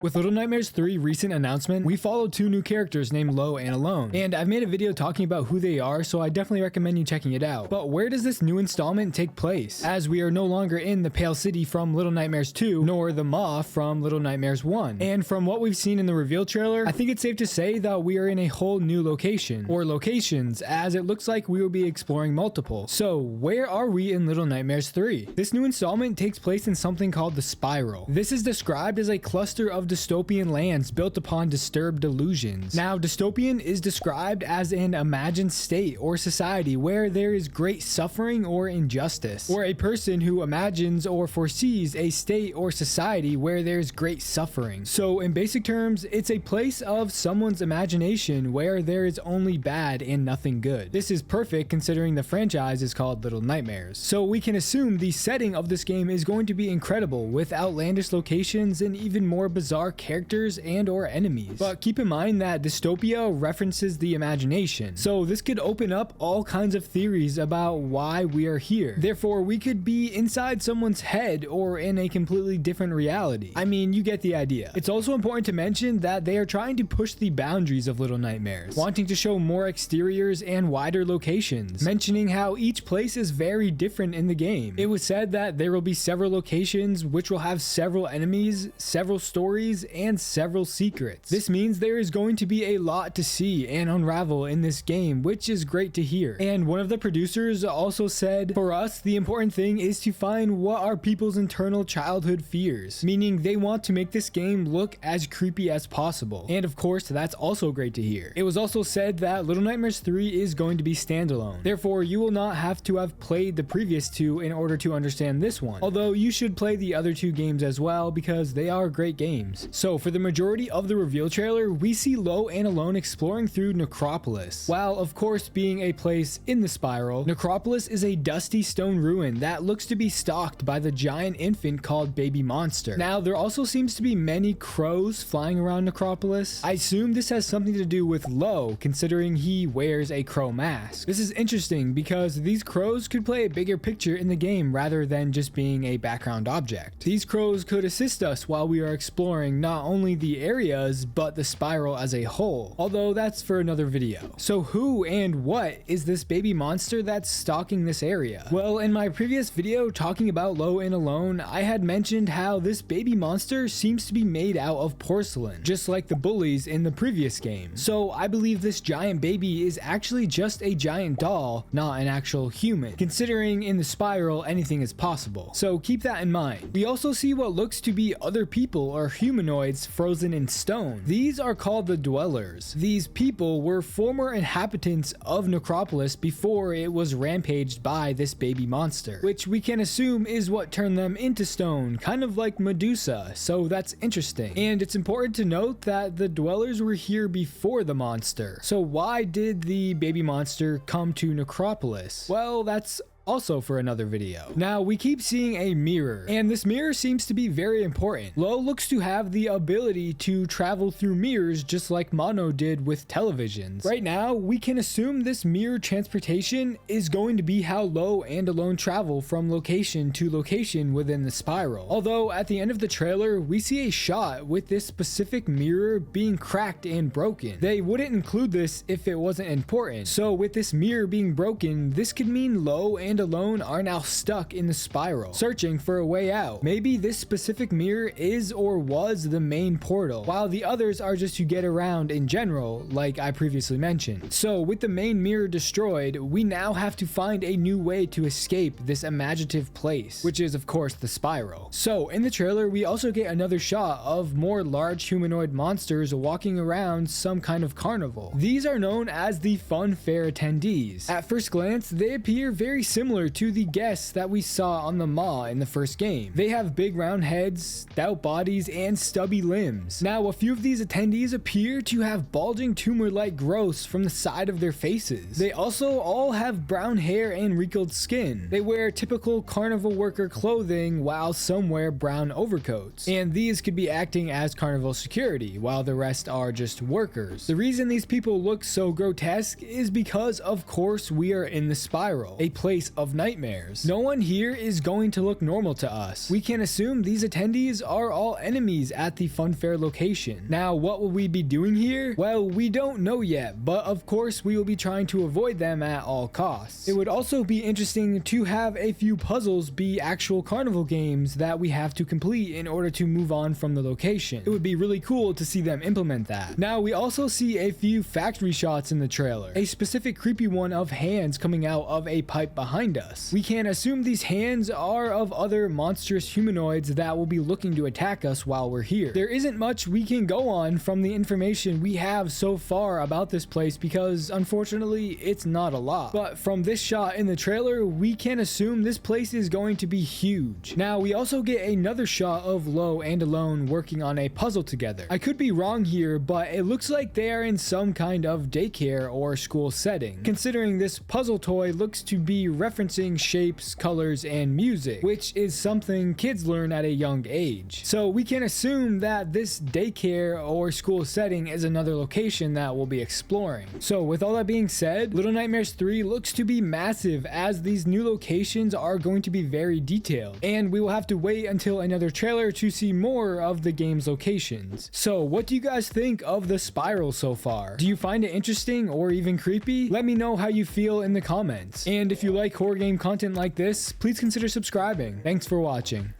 With Little Nightmares 3 recent announcement, we followed two new characters named Lo and Alone, and I've made a video talking about who they are, so I definitely recommend you checking it out. But where does this new installment take place? As we are no longer in the Pale City from Little Nightmares 2, nor the Maw from Little Nightmares 1. And from what we've seen in the reveal trailer, I think it's safe to say that we are in a whole new location, or locations, as it looks like we will be exploring multiple. So where are we in Little Nightmares 3? This new installment takes place in something called the Spiral. This is described as a cluster of dystopian lands built upon disturbed delusions. Now, dystopian is described as an imagined state or society where there is great suffering or injustice, or a person who imagines or foresees a state or society where there's great suffering. So in basic terms, it's a place of someone's imagination where there is only bad and nothing good. This is perfect considering the franchise is called Little Nightmares. So we can assume the setting of this game is going to be incredible, with outlandish locations and even more bizarre characters and or enemies. But keep in mind that dystopia references the imagination, so this could open up all kinds of theories about why we are here. Therefore, we could be inside someone's head or in a completely different reality. I mean, you get the idea. It's also important to mention that they are trying to push the boundaries of Little Nightmares, wanting to show more exteriors and wider locations, mentioning how each place is very different in the game. It was said that there will be several locations which will have several enemies, several stories, and several secrets. This means there is going to be a lot to see and unravel in this game, which is great to hear. And one of the producers also said, for us, the important thing is to find what are people's internal childhood fears, meaning they want to make this game look as creepy as possible. And of course, that's also great to hear. It was also said that Little Nightmares 3 is going to be standalone. Therefore, you will not have to have played the previous two in order to understand this one. Although you should play the other two games as well because they are great games. So for the majority of the reveal trailer, we see Lo and Alone exploring through Necropolis. While of course being a place in the Spiral, Necropolis is a dusty stone ruin that looks to be stalked by the giant infant called Baby Monster. Now, there also seems to be many crows flying around Necropolis. I assume this has something to do with Lo, considering he wears a crow mask. This is interesting because these crows could play a bigger picture in the game rather than just being a background object. These crows could assist us while we are exploring not only the areas but the Spiral as a whole, although that's for another video. So who and what is this baby monster that's stalking this area? Well, in my previous video talking about Lo and Alone, I had mentioned how this baby monster seems to be made out of porcelain, just like the bullies in the previous game. So I believe this giant baby is actually just a giant doll, not an actual human, considering in the Spiral anything is possible. So keep that in mind. We also see what looks to be other people or humanoids frozen in stone. These are called the Dwellers. These people were former inhabitants of Necropolis before it was rampaged by this baby monster, which we can assume is what turned them into stone, kind of like Medusa, so that's interesting. And it's important to note that the Dwellers were here before the monster. So why did the baby monster come to Necropolis? Well, that's also for another video. Now, we keep seeing a mirror, and this mirror seems to be very important. Lo looks to have the ability to travel through mirrors just like Mono did with televisions. Right now, we can assume this mirror transportation is going to be how Lo and Alone travel from location to location within the Spiral. Although at the end of the trailer, we see a shot with this specific mirror being cracked and broken. They wouldn't include this if it wasn't important. So with this mirror being broken, this could mean Lo and Alone are now stuck in the Spiral, searching for a way out. Maybe this specific mirror is or was the main portal, while the others are just to get around in general, like I previously mentioned. So with the main mirror destroyed, we now have to find a new way to escape this imaginative place, which is of course the Spiral. So in the trailer, we also get another shot of more large humanoid monsters walking around some kind of carnival. These are known as the Fun Fair attendees. At first glance, they appear very similar to the guests that we saw on the Maw in the first game. They have big round heads, stout bodies, and stubby limbs. Now, a few of these attendees appear to have bulging tumor-like growths from the side of their faces. They also all have brown hair and wrinkled skin. They wear typical carnival worker clothing, while some wear brown overcoats. And these could be acting as carnival security, while the rest are just workers. The reason these people look so grotesque is because, of course, we are in the Spiral, a place of nightmares. No one here is going to look normal to us. We can assume these attendees are all enemies at the fun fair location. Now, what will we be doing here? Well, we don't know yet, but of course we will be trying to avoid them at all costs. It would also be interesting to have a few puzzles be actual carnival games that we have to complete in order to move on from the location. It would be really cool to see them implement that. Now, we also see a few factory shots in the trailer, a specific creepy one of hands coming out of a pipe behind us. We can assume these hands are of other monstrous humanoids that will be looking to attack us while we're here. There isn't much we can go on from the information we have so far about this place because unfortunately it's not a lot. But from this shot in the trailer, we can assume this place is going to be huge. Now, we also get another shot of Lo and Alone working on a puzzle together. I could be wrong here, but it looks like they are in some kind of daycare or school setting, considering this puzzle toy looks to be referencing shapes, colors, and music, which is something kids learn at a young age. So we can assume that this daycare or school setting is another location that we'll be exploring. So with all that being said, Little Nightmares 3 looks to be massive, as these new locations are going to be very detailed, and we will have to wait until another trailer to see more of the game's locations. So what do you guys think of the spiral so far? Do you find it interesting or even creepy? Let me know how you feel in the comments. And if you like horror game content like this, please consider subscribing. Thanks for watching.